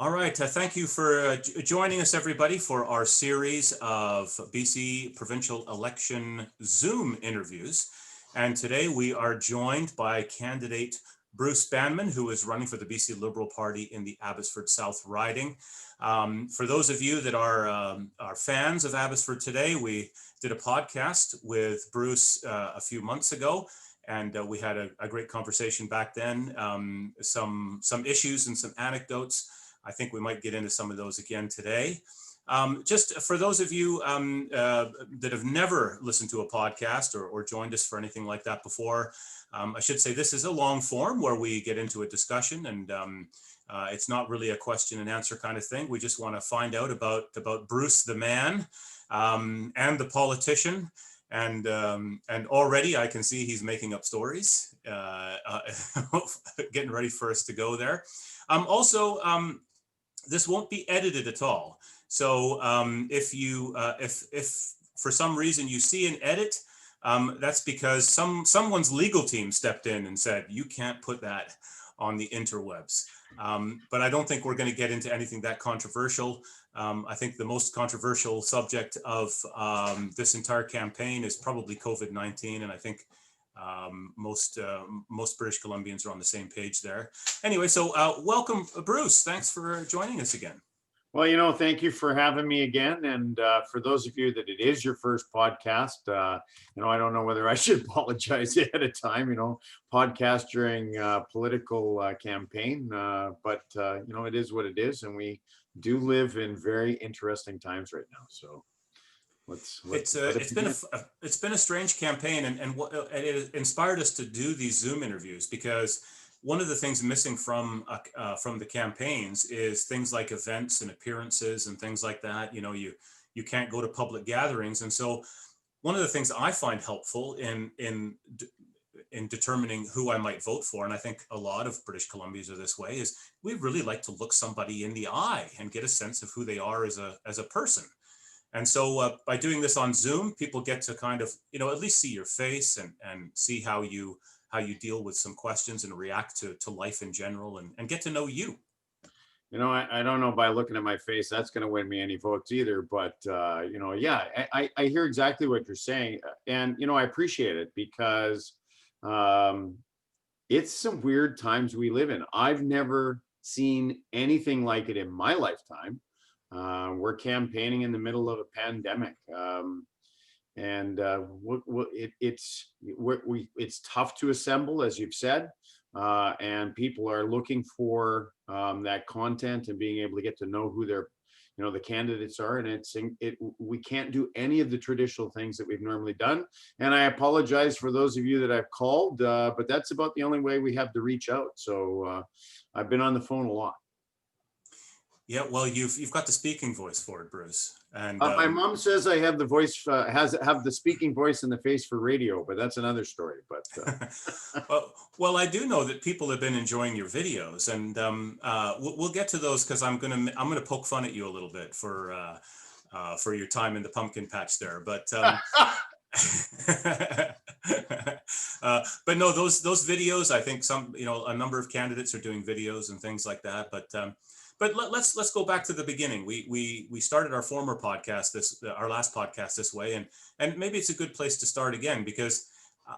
All right. Thank you for joining us, everybody, for our series of BC provincial election Zoom interviews. And today we are joined by candidate Bruce Banman, who is running for the BC Liberal Party in the Abbotsford South riding. For those of you that are fans of Abbotsford today, we did a podcast with Bruce a few months ago. And we had a great conversation back then, some issues and some anecdotes. I think we might get into some of those again today. Just for those of you that have never listened to a podcast or joined us for anything like that before, I should say this is a long form where we get into a discussion, and it's not really a question and answer kind of thing. We just want to find out about Bruce the man and the politician. And already I can see he's making up stories, getting ready for us to go there. Also, this won't be edited at all. So if for some reason you see an edit, that's because someone's legal team stepped in and said, you can't put that on the interwebs. But I don't think we're going to get into anything that controversial. I think the most controversial subject of this entire campaign is probably COVID-19, and I think most British Columbians are on the same page there. Anyway, so welcome, Bruce. Thanks for joining us again. Well, thank you for having me again. And for those of you that it is your first podcast, I don't know whether I should apologize ahead of time, podcast during political campaign, but it is what it is. And we do live in very interesting times right now. So it's been a strange campaign, and it inspired us to do these Zoom interviews, because one of the things missing from the campaigns is things like events and appearances and things like that. You can't go to public gatherings, and so one of the things I find helpful in determining who I might vote for, and I think a lot of British Columbians are this way, is we really like to look somebody in the eye and get a sense of who they are as a person. And so by doing this on Zoom, people get to kind of, at least see your face and see how you deal with some questions and react to life in general, and get to know you. I don't know, by looking at my face, that's going to win me any votes either. But, I hear exactly what you're saying. And, I appreciate it, because it's some weird times we live in. I've never seen anything like it in my lifetime. We're campaigning in the middle of a pandemic. And it's tough to assemble, as you've said, and people are looking for that content and being able to get to know who the candidates are, and we can't do any of the traditional things that we've normally done. And I apologize for those of you that I've called, but that's about the only way we have to reach out. So I've been on the phone a lot. Yeah, well, you've got the speaking voice for it, Bruce. And my mom says I have the voice, have the speaking voice and the face for radio, but that's another story. But well, I do know that people have been enjoying your videos, and we'll get to those, because I'm gonna poke fun at you a little bit for your time in the pumpkin patch there, but. But no, those videos, I think a number of candidates are doing videos and things like that, but let's go back to the beginning. We started our former podcast, our last podcast, this way, and maybe it's a good place to start again, because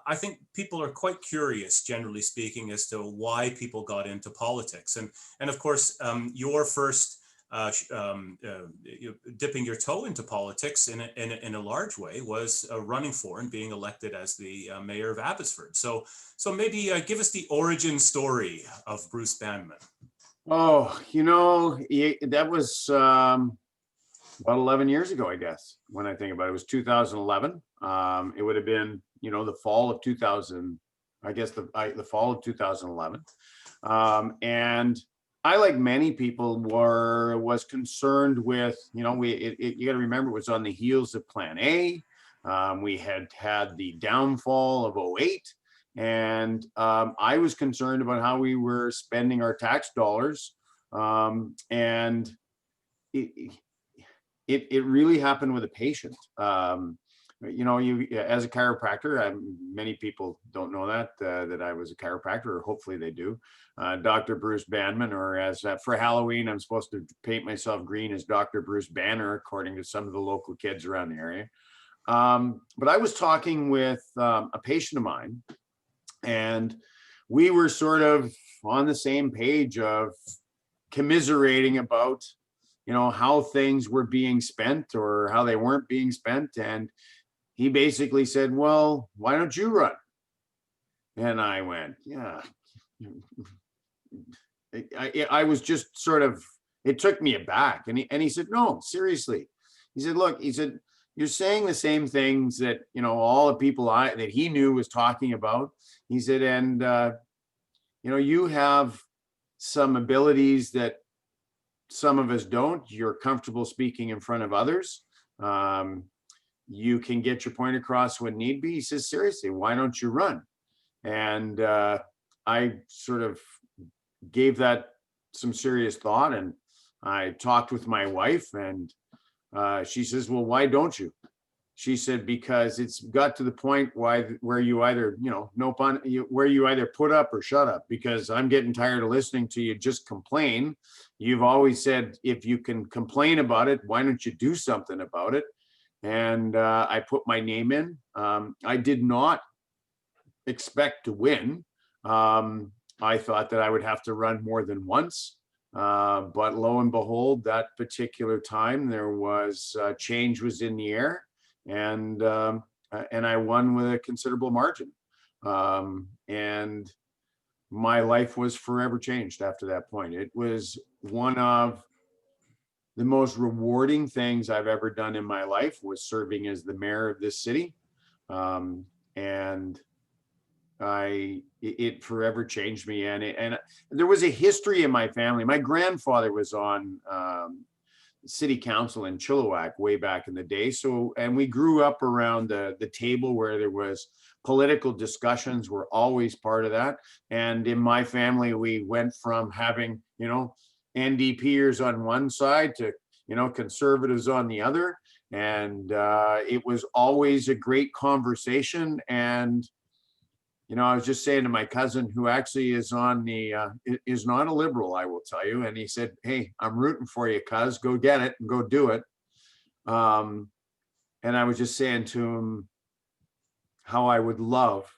I think people are quite curious, generally speaking, as to why people got into politics, and of course your first dipping your toe into politics in a large way was running for and being elected as the mayor of Abbotsford. So maybe give us the origin story of Bruce Banman. Oh, that was about 11 years ago, I guess, when I think about it. It was 2011. It would have been, the fall of 2000, I guess the fall of 2011. And I, like many people, was concerned with, you got to remember, it was on the heels of Plan A. We had the downfall of 2008. And I was concerned about how we were spending our tax dollars. And it really happened with a patient. you as a chiropractor, many people don't know that I was a chiropractor, or hopefully they do. Dr. Bruce Banman, or as for Halloween, I'm supposed to paint myself green as Dr. Bruce Banner, according to some of the local kids around the area. But I was talking with a patient of mine, and we were sort of on the same page of commiserating about, how things were being spent or how they weren't being spent. And he basically said, well, why don't you run? And I went, yeah. I was just sort of, it took me aback. And he said, no, seriously. He said, look, he said, you're saying the same things that, all the people that he knew was talking about. He said, and, you have some abilities that some of us don't. You're comfortable speaking in front of others. You can get your point across when need be. He says, seriously, why don't you run? And I sort of gave that some serious thought, and I talked with my wife, and she says, well, why don't you? She said, because it's got to the point where you either, no pun, where you either put up or shut up, because I'm getting tired of listening to you just complain. You've always said, if you can complain about it, why don't you do something about it? And I put my name in. I did not expect to win. I thought that I would have to run more than once. But lo and behold, that particular time, there was change was in the air. And I won with a considerable margin. And my life was forever changed after that point. It was one of the most rewarding things I've ever done in my life, was serving as the mayor of this city. And it forever changed me. And there was a history in my family. My grandfather was on city council in Chilliwack way back in the day. So, and we grew up around the table where there was political discussions were always part of that. And in my family, we went from having, NDPers on one side to, conservatives on the other. And it was always a great conversation. And I was just saying to my cousin, who actually is on the is not a liberal, I will tell you, and he said, "Hey, I'm rooting for you, cuz. Go get it and go do it." And I was just saying to him how I would love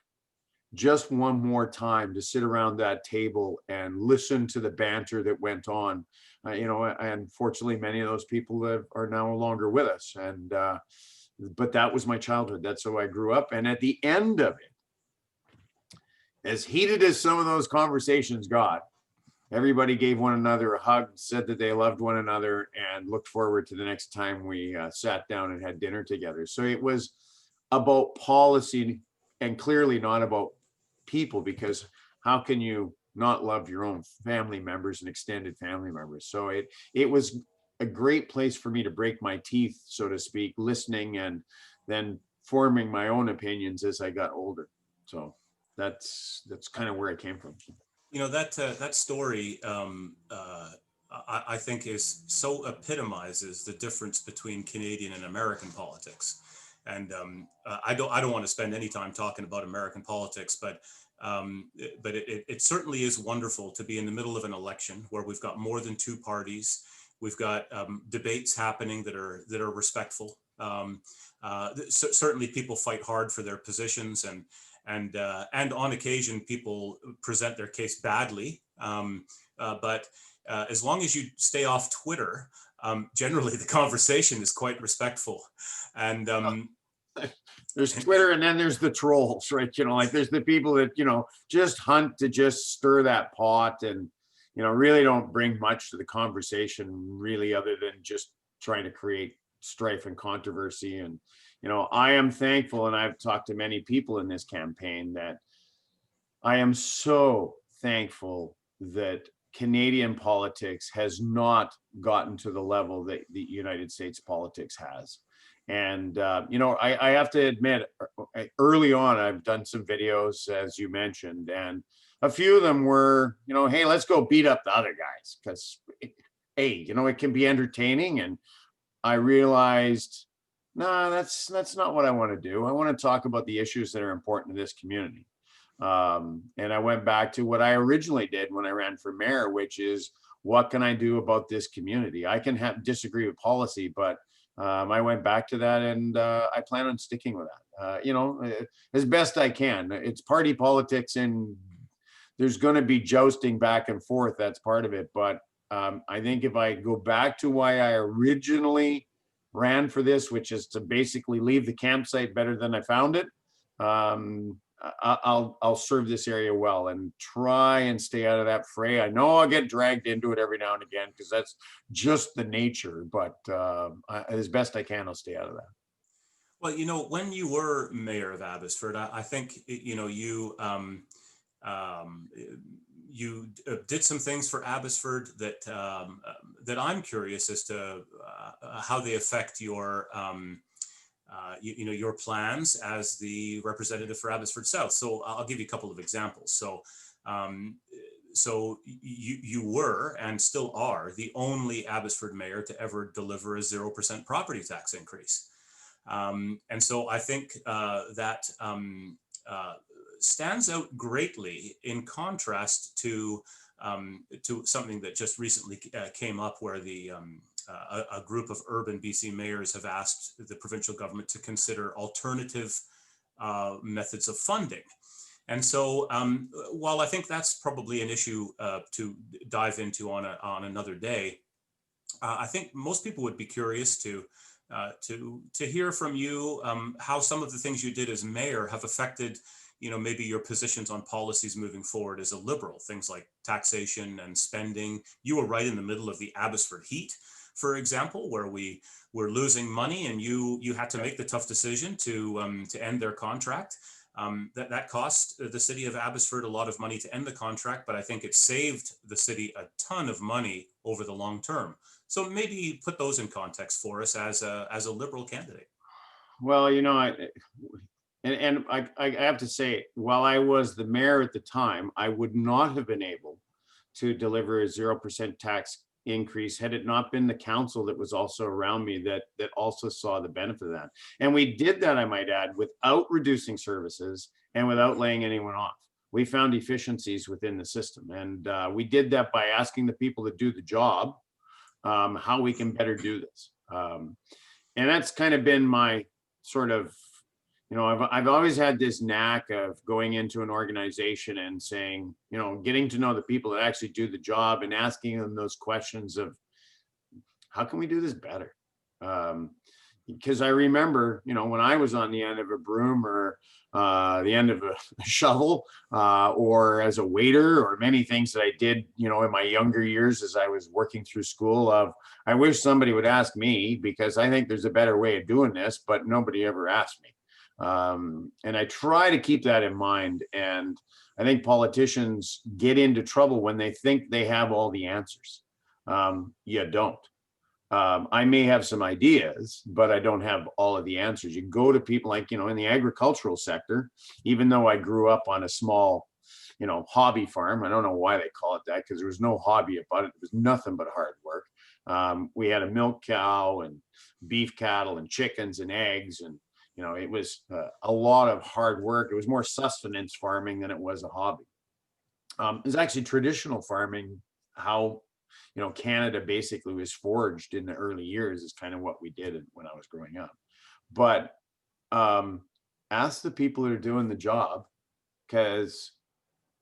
just one more time to sit around that table and listen to the banter that went on. And fortunately, many of those people are no longer with us. And but that was my childhood. That's how I grew up. And at the end of it, as heated as some of those conversations got, everybody gave one another a hug, said that they loved one another, and looked forward to the next time we sat down and had dinner together. So it was about policy, and clearly not about people, because how can you not love your own family members and extended family members? So it was a great place for me to break my teeth, so to speak, listening and then forming my own opinions as I got older. So that's kind of where I came from. That story, I think, is so epitomizes the difference between Canadian and American politics. And I don't want to spend any time talking about American politics, but it certainly is wonderful to be in the middle of an election where we've got more than two parties. We've got debates happening that are respectful. Certainly, people fight hard for their positions, and on occasion people present their case badly. But as long as you stay off Twitter, generally the conversation is quite respectful. And there's Twitter, and then there's the trolls, right? Like there's the people that, just hunt to just stir that pot, and, really don't bring much to the conversation, really, other than just trying to create strife and controversy. And, I am thankful, and I've talked to many people in this campaign, that I am so thankful that Canadian politics has not gotten to the level that the United States politics has. And, I have to admit, early on, I've done some videos, as you mentioned, and a few of them were, hey, let's go beat up the other guys, because, hey, it can be entertaining. And I realized no, that's not what I want to do. I want to talk about the issues that are important to this community. And I went back to what I originally did when I ran for mayor, which is what can I do about this community? I can have disagree with policy, but I went back to that, and I plan on sticking with that. As best I can. It's party politics, and there's going to be jousting back and forth. That's part of it. But I think if I go back to why I originally ran for this, which is to basically leave the campsite better than I found it, I'll serve this area well and try and stay out of that fray. I know I'll get dragged into it every now and again because that's just the nature, but as best I can, I'll stay out of that. Well, when you were mayor of Abbotsford, I think, um, did some things for Abbotsford that I'm curious as to how they affect your plans as the representative for Abbotsford South. So I'll give you a couple of examples. Um, you were and still are the only Abbotsford mayor to ever deliver a 0% property tax increase. And so I think that stands out greatly in contrast to something that just recently came up, where a group of urban BC mayors have asked the provincial government to consider alternative methods of funding. And so while I think that's probably an issue to dive into on another day, I think most people would be curious to hear from you how some of the things you did as mayor have affected, maybe your positions on policies moving forward as a Liberal, things like taxation and spending. You were right in the middle of the Abbotsford heat, for example, where we were losing money, and you had to make the tough decision to end their contract. That cost the city of Abbotsford a lot of money to end the contract, but I think it saved the city a ton of money over the long term. So maybe put those in context for us as a Liberal candidate. Well, I have to say, while I was the mayor at the time, I would not have been able to deliver a 0% tax increase had it not been the council that was also around me that also saw the benefit of that. And we did that, I might add, without reducing services and without laying anyone off. We found efficiencies within the system, and we did that by asking the people to do the job how we can better do this. And that's kind of been my sort of, I've always had this knack of going into an organization and saying, getting to know the people that actually do the job and asking them those questions of how can we do this better? Because I remember, when I was on the end of a broom or the end of a shovel, or as a waiter, or many things that I did, in my younger years as I was working through school, I wish somebody would ask me, because I think there's a better way of doing this, but nobody ever asked me. And I try to keep that in mind. And I think politicians get into trouble when they think they have all the answers. You don't. I may have some ideas, but I don't have all of the answers. You go to people like, in the agricultural sector, even though I grew up on a small, hobby farm. I don't know why they call it that, because there was no hobby about it. It was nothing but hard work. We had a milk cow and beef cattle and chickens and eggs, and it was a lot of hard work. It was more sustenance farming than it was a hobby. It was actually traditional farming. How Canada basically was forged in the early years is kind of what we did when I was growing up. But ask the people that are doing the job, because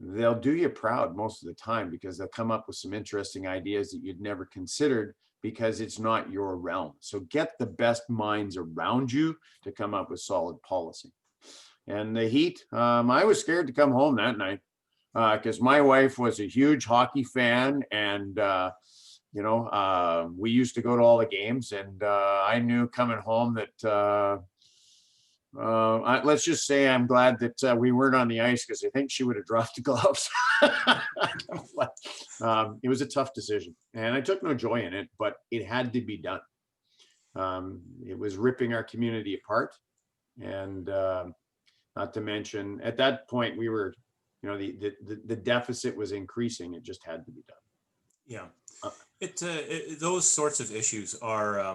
they'll do you proud most of the time, because they'll come up with some interesting ideas that you'd never considered, because it's not your realm. So get the best minds around you to come up with solid policy. And the heat, I was scared to come home that night, because my wife was a huge hockey fan, and we used to go to all the games, and I knew coming home that let's just say I'm glad that we weren't on the ice, because I think she would have dropped the gloves. It was a tough decision, and I took no joy in it, but it had to be done. It was ripping our community apart, and not to mention at that point we were, the deficit was increasing. It just had to be done. Yeah, those sorts of issues are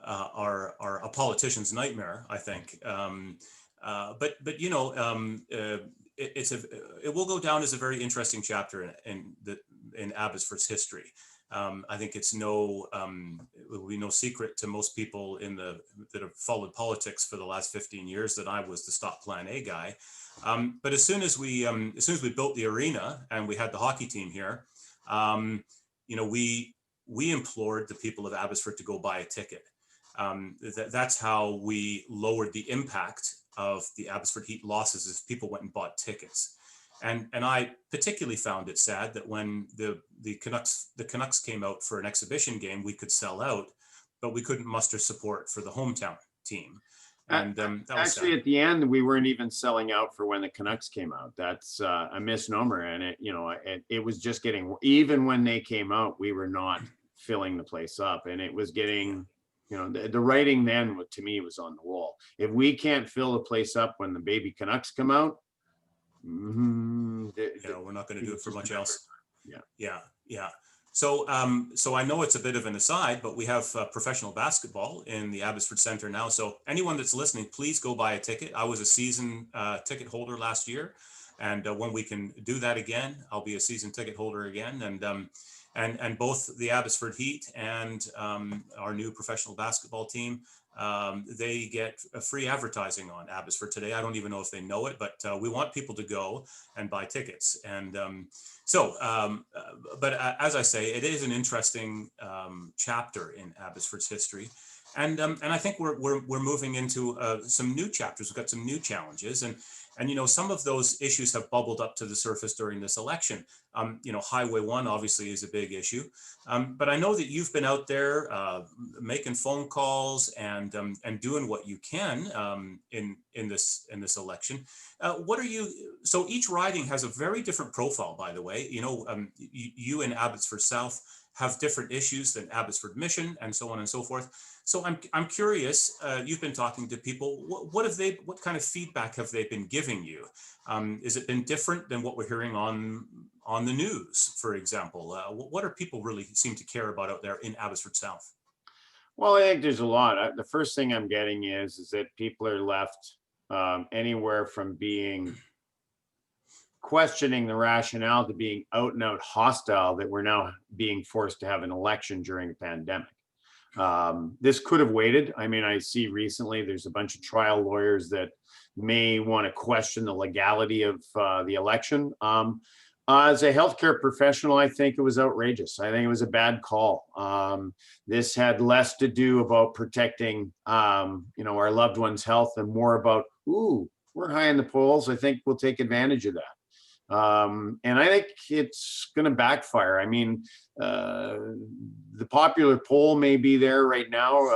are a politician's nightmare, I think. But you know, it will go down as a very interesting chapter in Abbotsford's history. I think it will be no secret to most people that have followed politics for the last 15 years that I was the Stop Plan A guy. But as soon as we built the arena and we had the hockey team here, you know, we implored the people of Abbotsford to go buy a ticket. That's how we lowered the impact of the Abbotsford Heat losses, as people went and bought tickets. And I particularly found it sad that when the Canucks came out for an exhibition game, we could sell out, but we couldn't muster support for the hometown team. And that was Actually, sad. at the end, we weren't even selling out for when the Canucks came out. That's a misnomer. And it was just getting, even when they came out, we were not filling the place up. And it was getting, the writing then, to me, was on the wall. If we can't fill the place up when the baby Canucks come out, we're not going to do it for much else. Yeah. So I know it's a bit of an aside, but we have professional basketball in the Abbotsford Centre now. So anyone that's listening, please go buy a ticket. I was a season ticket holder last year. And when we can do that again, I'll be a season ticket holder again. And both the Abbotsford Heat and our new professional basketball team, they get a free advertising on Abbotsford today. I don't even know if they know it, but we want people to go and buy tickets. And but as I say, it is an interesting chapter in Abbotsford's history. And I think we're moving into some new chapters. We've got some new challenges, and some of those issues have bubbled up to the surface during this election. Highway 1 obviously is a big issue, but I know that you've been out there making phone calls and doing what you can in this election. So each riding has a very different profile, by the way. You in Abbotsford South have different issues than Abbotsford Mission, and so on and so forth. So I'm curious. You've been talking to people. What kind of feedback have they been giving you? Has it been different than what we're hearing on the news, for example? What do people really seem to care about out there in Abbotsford South? Well, I think there's a lot. The first thing I'm getting is that people are left anywhere from being questioning the rationale to being out and out hostile that we're now being forced to have an election during a pandemic. This could have waited. I mean, I see recently there's a bunch of trial lawyers that may want to question the legality of the election. As a healthcare professional, I think it was outrageous. I think it was a bad call. This had less to do about protecting, our loved ones' health and more about, we're high in the polls. I think we'll take advantage of that. And I think it's going to backfire. I mean, the popular poll may be there right now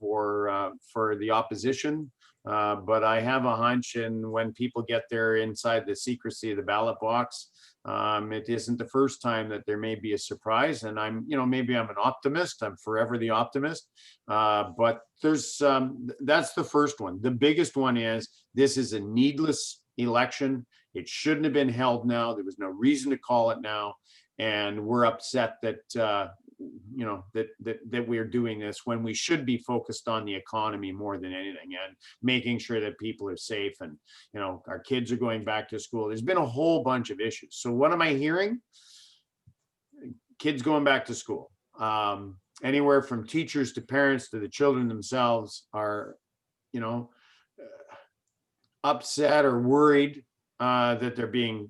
for the opposition, but I have a hunch, and when people get there inside the secrecy of the ballot box, it isn't the first time that there may be a surprise. And maybe I'm an optimist. I'm forever the optimist. But there's that's the first one. The biggest one is this is a needless election. It shouldn't have been held now. There was no reason to call it now. And we're upset that, that we're doing this when we should be focused on the economy more than anything and making sure that people are safe and, our kids are going back to school. There's been a whole bunch of issues. So what am I hearing? Kids going back to school. Anywhere from teachers to parents to the children themselves are, upset or worried that they're being,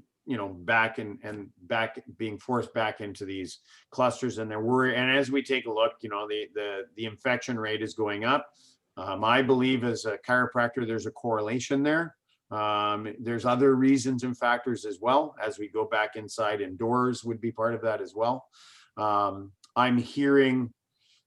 being forced back into these clusters, and they're worried. And as we take a look, the infection rate is going up. I believe as a chiropractor, there's a correlation there. There's other reasons and factors as well. As we go back inside, indoors would be part of that as well. I'm hearing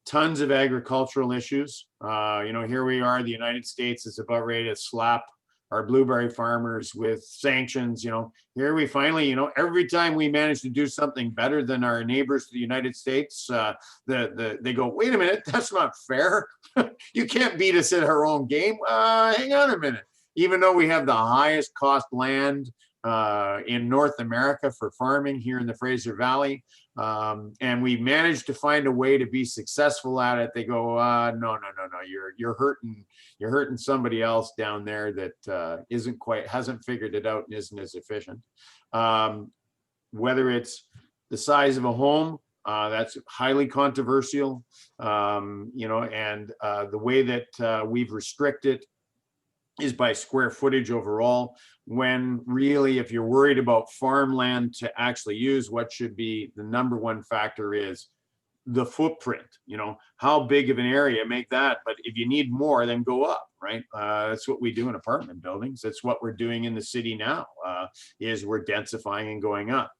tons of agricultural issues. Here we are, the United States is about ready to slap our blueberry farmers with sanctions. Here we finally, every time we manage to do something better than our neighbors to the United States, they go, wait a minute, that's not fair. You can't beat us at our own game. Hang on a minute. Even though we have the highest cost land in North America for farming here in the Fraser Valley. And we managed to find a way to be successful at it. They go, no, you're hurting somebody else down there that hasn't figured it out and isn't as efficient. Whether it's the size of a home, that's highly controversial, and the way that we've restricted is by square footage overall, when really, if you're worried about farmland to actually use, what should be the number one factor is the footprint. How big of an area, make that, but if you need more, then go up, right? That's what we do in apartment buildings. That's what we're doing in the city now, is we're densifying and going up.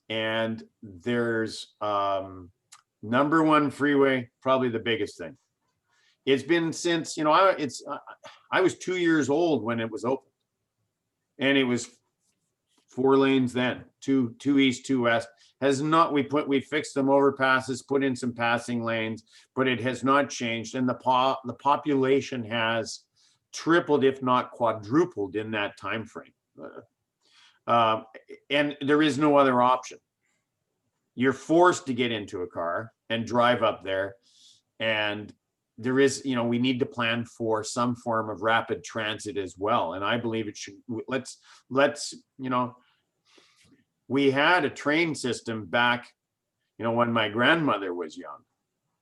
And there's number one freeway, probably the biggest thing. It's been since, I was 2 years old when it was open, and it was 4 lanes then, two east, 2 west. We fixed some overpasses, put in some passing lanes, but it has not changed. And the population has tripled, if not quadrupled, in that time frame. And there is no other option. You're forced to get into a car and drive up there, and there is, we need to plan for some form of rapid transit as well. And I believe it should, let's, we had a train system back, when my grandmother was young,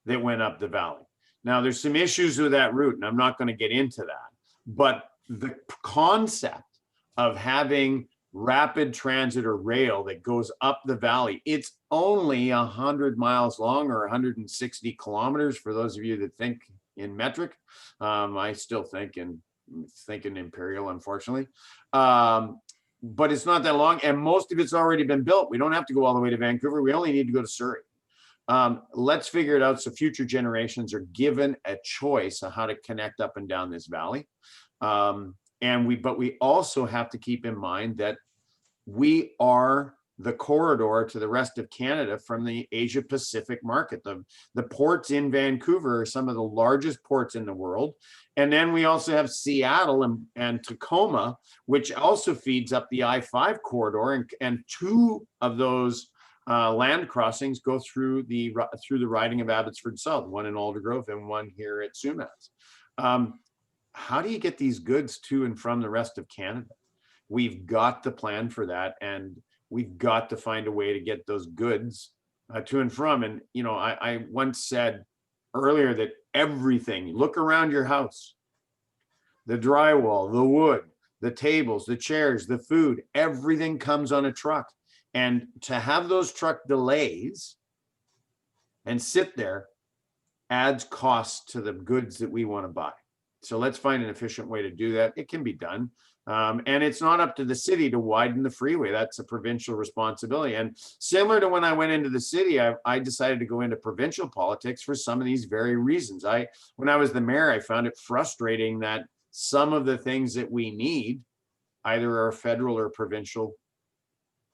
that went up the valley. Now there's some issues with that route, and I'm not going to get into that, but the concept of having rapid transit or rail that goes up the valley, it's only 100 miles long, or 160 kilometers for those of you that think in metric. I still think in imperial, unfortunately. But it's not that long, and most of it's already been built. We don't have to go all the way to Vancouver. We only need to go to Surrey. Let's figure it out so future generations are given a choice on how to connect up and down this valley. But we also have to keep in mind that we are the corridor to the rest of Canada from the Asia Pacific market. The ports in Vancouver are some of the largest ports in the world. And then we also have Seattle and Tacoma, which also feeds up the I-5 corridor. And 2 of those land crossings go through the riding of Abbotsford South, one in Aldergrove and one here at Sumas. How do you get these goods to and from the rest of Canada? We've got to plan for that, and we've got to find a way to get those goods to and from. And, I once said earlier that everything, look around your house, the drywall, the wood, the tables, the chairs, the food, everything comes on a truck. And to have those truck delays and sit there adds costs to the goods that we want to buy. So let's find an efficient way to do that. It can be done. And it's not up to the city to widen the freeway. That's a provincial responsibility. And similar to when I went into the city, I decided to go into provincial politics for some of these very reasons. When I was the mayor, I found it frustrating that some of the things that we need either are federal or provincial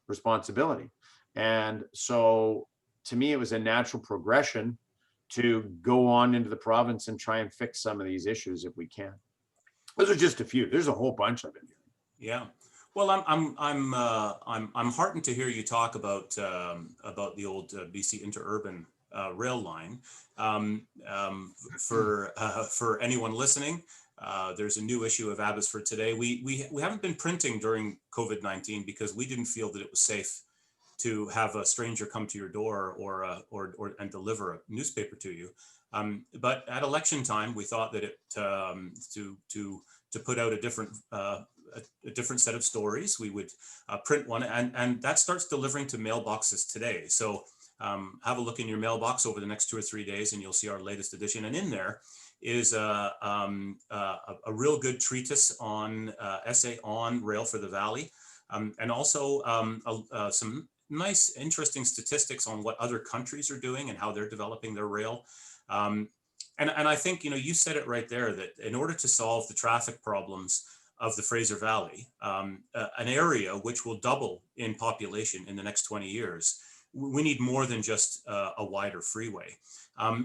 responsibility. And so to me, it was a natural progression to go on into the province and try and fix some of these issues if we can. Those are just a few. There's a whole bunch of it. Yeah. Well, I'm heartened to hear you talk about the old BC interurban rail line. For anyone listening, there's a new issue of Abbotsford today. We haven't been printing during COVID-19 because we didn't feel that it was safe to have a stranger come to your door or deliver a newspaper to you. But at election time, we thought that to put out a different set of stories, we would print one, and that starts delivering to mailboxes today. So have a look in your mailbox over the next 2 or 3 days, and you'll see our latest edition. And in there is a real good treatise on essay on Rail for the Valley, and also some nice, interesting statistics on what other countries are doing and how they're developing their rail. And I think, you said it right there, that in order to solve the traffic problems of the Fraser Valley, an area which will double in population in the next 20 years, we need more than just a wider freeway.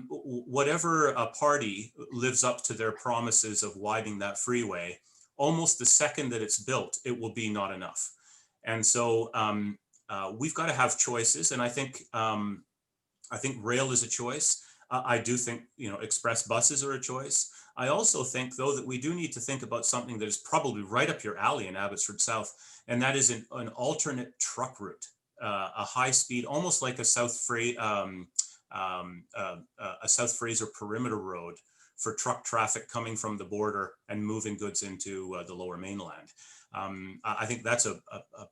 Whatever party lives up to their promises of widening that freeway almost the second that it's built, it will be not enough. And so we've got to have choices. And I think rail is a choice. I do think, express buses are a choice. I also think, though, that we do need to think about something that is probably right up your alley in Abbotsford South, and that is an alternate truck route, a high speed, almost like a South Fraser perimeter road for truck traffic coming from the border and moving goods into the Lower Mainland. I think that's a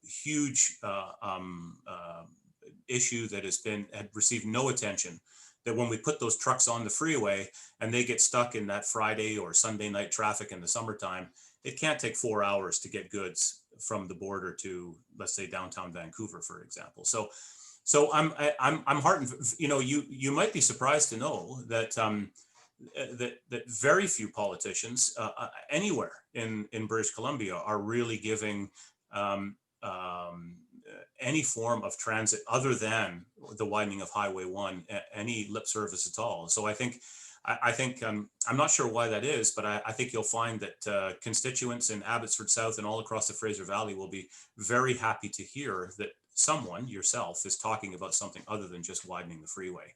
huge issue that had received no attention, that when we put those trucks on the freeway and they get stuck in that Friday or Sunday night traffic in the summertime, it can't take 4 hours to get goods from the border to, let's say, downtown Vancouver, for example. So I'm heartened. You might be surprised to know that that very few politicians anywhere in British Columbia are really giving any form of transit other than the widening of Highway 1 any lip service at all. So I think I'm not sure why that is, but I think you'll find that constituents in Abbotsford South and all across the Fraser Valley will be very happy to hear that someone, yourself, is talking about something other than just widening the freeway.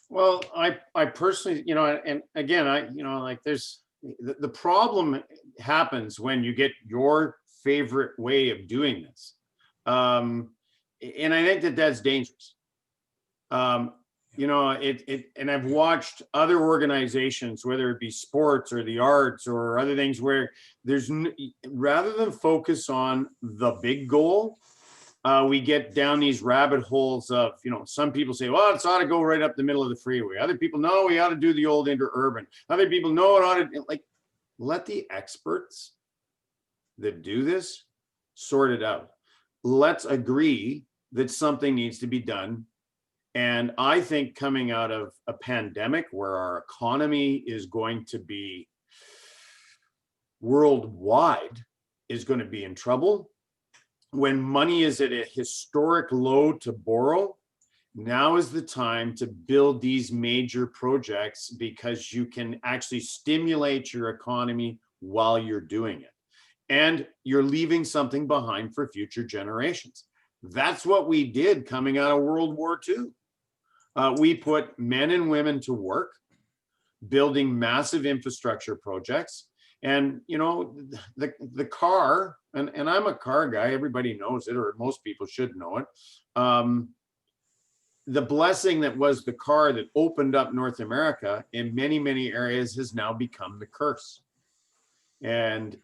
Well, I personally, and again, like there's the problem happens when you get your favorite way of doing this. And I think that that's dangerous. And I've watched other organizations, whether it be sports or the arts or other things, where rather than focus on the big goal, we get down these rabbit holes of, some people say, well, it ought to go right up the middle of the freeway. Other people, no, we ought to do the old interurban. Other people, no, it ought to, let the experts that do this sort it out. Let's agree that something needs to be done. And I think coming out of a pandemic where our economy is going to be worldwide is going to be in trouble, when money is at a historic low to borrow, now is the time to build these major projects, because you can actually stimulate your economy while you're doing it. And you're leaving something behind for future generations. That's what we did coming out of World War II. We put men and women to work building massive infrastructure projects. And the car, and I'm a car guy, everybody knows it, or most people should know it. The blessing that was the car that opened up North America in many, many areas has now become the curse. And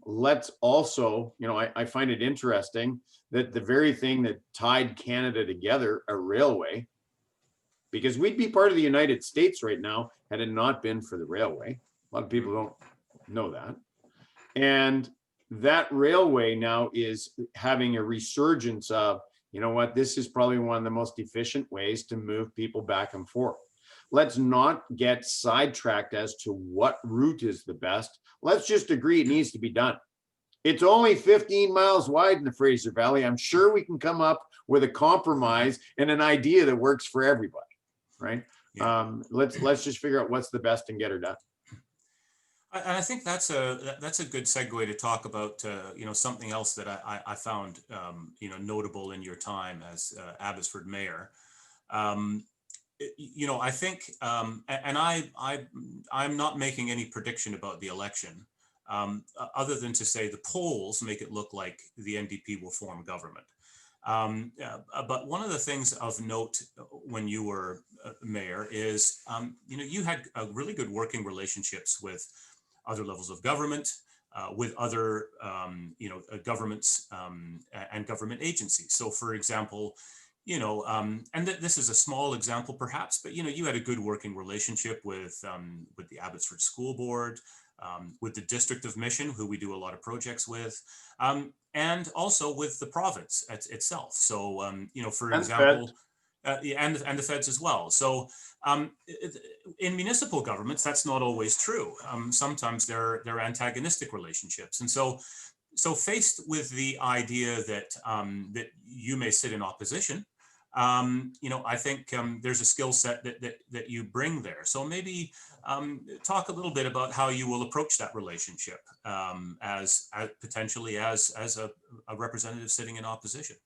let's also, I find it interesting that the very thing that tied Canada together, a railway, because we'd be part of the United States right now had it not been for the railway. A lot of people don't know that. And that railway now is having a resurgence of, this is probably one of the most efficient ways to move people back and forth. Let's not get sidetracked as to what route is the best. Let's just agree it needs to be done. It's only 15 miles wide in the Fraser Valley. I'm sure we can come up with a compromise and an idea that works for everybody, right? Yeah. Let's just figure out what's the best and get her done. And I think that's a good segue to talk about something else that I found notable in your time as Abbotsford mayor. I think, and I'm not making any prediction about the election, other than to say the polls make it look like the NDP will form government. But one of the things of note when you were mayor is, you had really good working relationships with other levels of government, with other, governments and government agencies. So, for example, and this is a small example perhaps, but you had a good working relationship with the Abbotsford School Board, with the District of Mission, who we do a lot of projects with, and also with the province itself. So, for example, and the feds as well. So in municipal governments, that's not always true. Sometimes they're antagonistic relationships. And so faced with the idea that that you may sit in opposition I think there's a skill set that you bring there. So maybe talk a little bit about how you will approach that relationship as potentially as a representative sitting in opposition.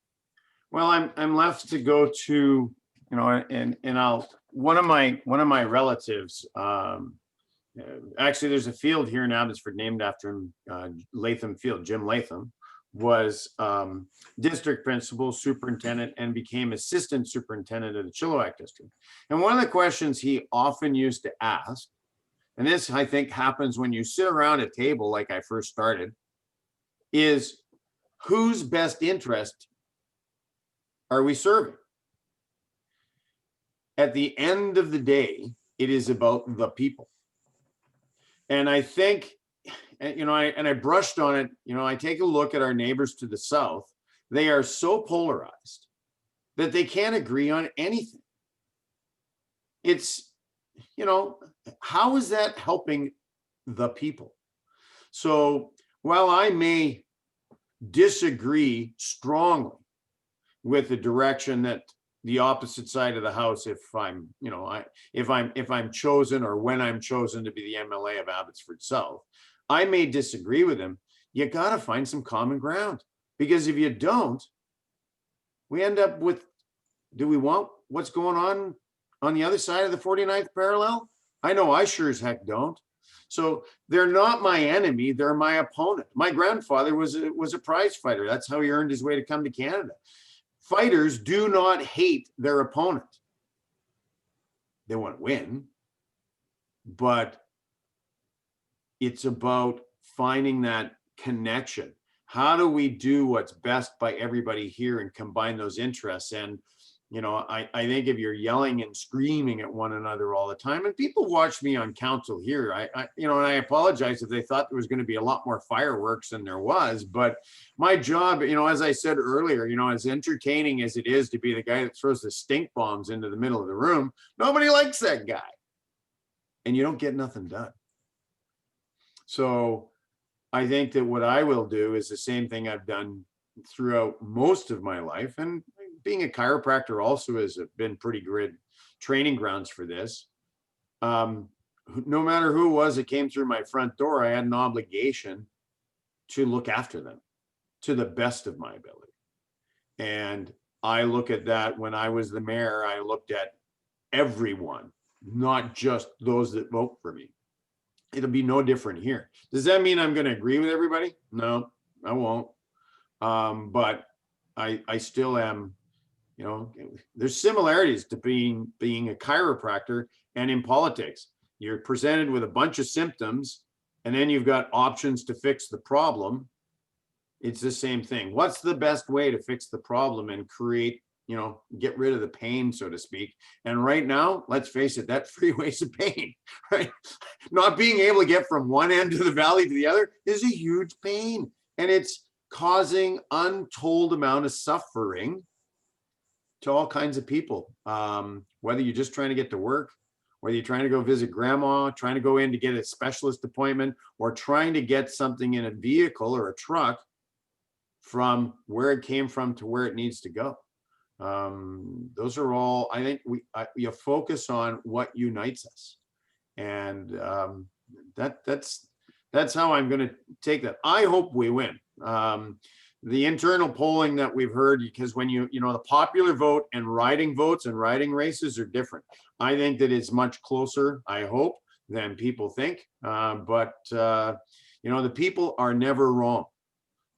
Well, I'm left to go to, and I'll one of my relatives. Actually, there's a field here in Abbotsford named after him, Latham Field. Jim Latham was district principal, superintendent, and became assistant superintendent of the Chilliwack district. And one of the questions he often used to ask, and this I think happens when you sit around a table like I first started, is whose best interest are we serving? At the end of the day, it is about the people. And I think, I brushed on it, I take a look at our neighbors to the south. They are so polarized that they can't agree on anything. It's, how is that helping the people? So while I may disagree strongly with the direction that the opposite side of the house, if I'm chosen, or when I'm chosen to be the MLA of Abbotsford South, I may disagree with him. You got to find some common ground, because if you don't, we end up with, do we want what's going on the other side of the 49th parallel? I know I sure as heck don't. So they're not my enemy, they're my opponent. My grandfather was a prize fighter. That's how he earned his way to come to Canada. Fighters do not hate their opponent. They want to win, but it's about finding that connection. How do we do what's best by everybody here and combine those interests? And I think if you're yelling and screaming at one another all the time, and people watch me on council here, and I apologize if they thought there was going to be a lot more fireworks than there was, but my job, as I said earlier, as entertaining as it is to be the guy that throws the stink bombs into the middle of the room, nobody likes that guy, and you don't get nothing done. So I think that what I will do is the same thing I've done throughout most of my life, and being a chiropractor also has been pretty good training grounds for this. No matter who it was that came through my front door, I had an obligation to look after them to the best of my ability. And I look at that. When I was the mayor, I looked at everyone, not just those that vote for me. It'll be no different here. Does that mean I'm going to agree with everybody? No, I won't. But I still am, there's similarities to being a chiropractor and in politics. You're presented with a bunch of symptoms, and then you've got options to fix the problem. It's the same thing. What's the best way to fix the problem and create, get rid of the pain, so to speak? And right now, let's face it, that freeway's a pain, right? Not being able to get from one end of the valley to the other is a huge pain. And it's causing untold amount of suffering to all kinds of people. Whether you're just trying to get to work, whether you're trying to go visit grandma, trying to go in to get a specialist appointment, or trying to get something in a vehicle or a truck from where it came from to where it needs to go. Those are all, I think you focus on what unites us. And that's how I'm going to take that. I hope we win. The internal polling that we've heard, because when the popular vote and riding votes and riding races are different. I think that it's much closer, I hope, than people think. But the people are never wrong.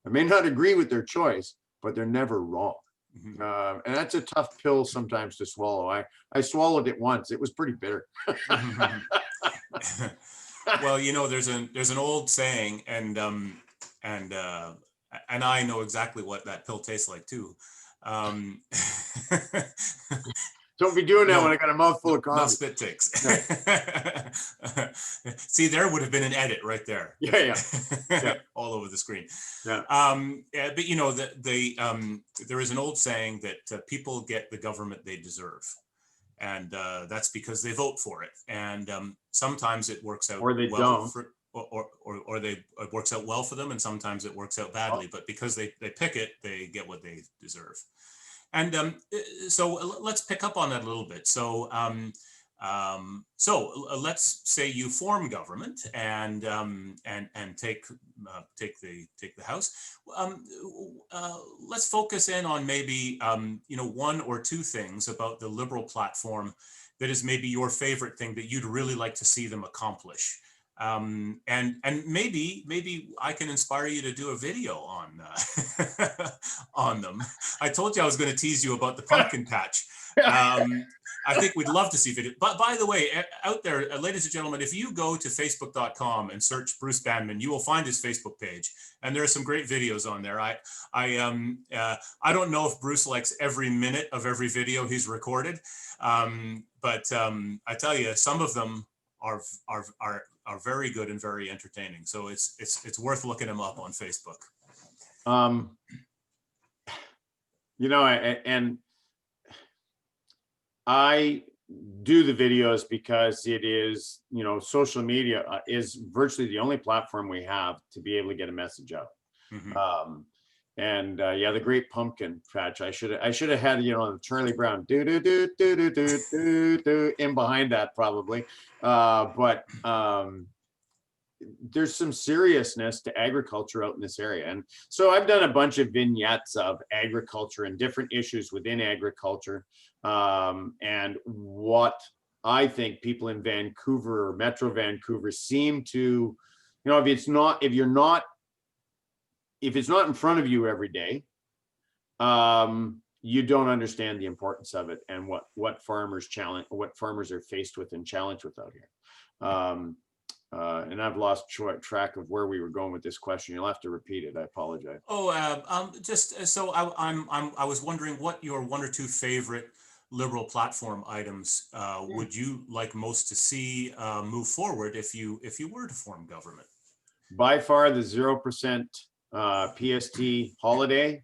I may not agree with their choice, but they're never wrong. And that's a tough pill sometimes to swallow. I swallowed it once. It was pretty bitter. Well, there's an old saying, and I know exactly what that pill tastes like too. Don't be doing that when I got a mouthful of coffee. No spit takes. No. See, there would have been an edit right there. Yeah. All over the screen. Yeah. But there is an old saying that people get the government they deserve. And that's because they vote for it. And sometimes it works out or they well don't. It works out well for them, and sometimes it works out badly. But because they pick it, they get what they deserve. And so let's pick up on that a little bit. So let's say you form government and take the House. Let's focus in on maybe one or two things about the Liberal platform that is maybe your favorite thing that you'd really like to see them accomplish. And maybe I can inspire you to do a video on on them. I told you I was going to tease you about the pumpkin patch. I think we'd love to see video. But by the way, out there, ladies and gentlemen, if you go to facebook.com and search Bruce Banman, you will find his Facebook page, and there are some great videos on there. I don't know if Bruce likes every minute of every video he's recorded, but I tell you, some of them are very good and very entertaining. So it's worth looking him up on Facebook. And I do the videos because it is, social media is virtually the only platform we have to be able to get a message out. Mm-hmm. The Great Pumpkin Patch. I should have had, the Charlie Brown do in behind that probably. But there's some seriousness to agriculture out in this area. And so I've done a bunch of vignettes of agriculture and different issues within agriculture. And what I think people in Vancouver or Metro Vancouver seem to, if it's not in front of you every day, you don't understand the importance of it and what farmers are faced with and challenged with out here. And I've lost track of where we were going with this question. You'll have to repeat it. I apologize. Just so I was wondering what your one or two favorite Liberal platform items would you like most to see move forward if you were to form government? By far, the 0% PST holiday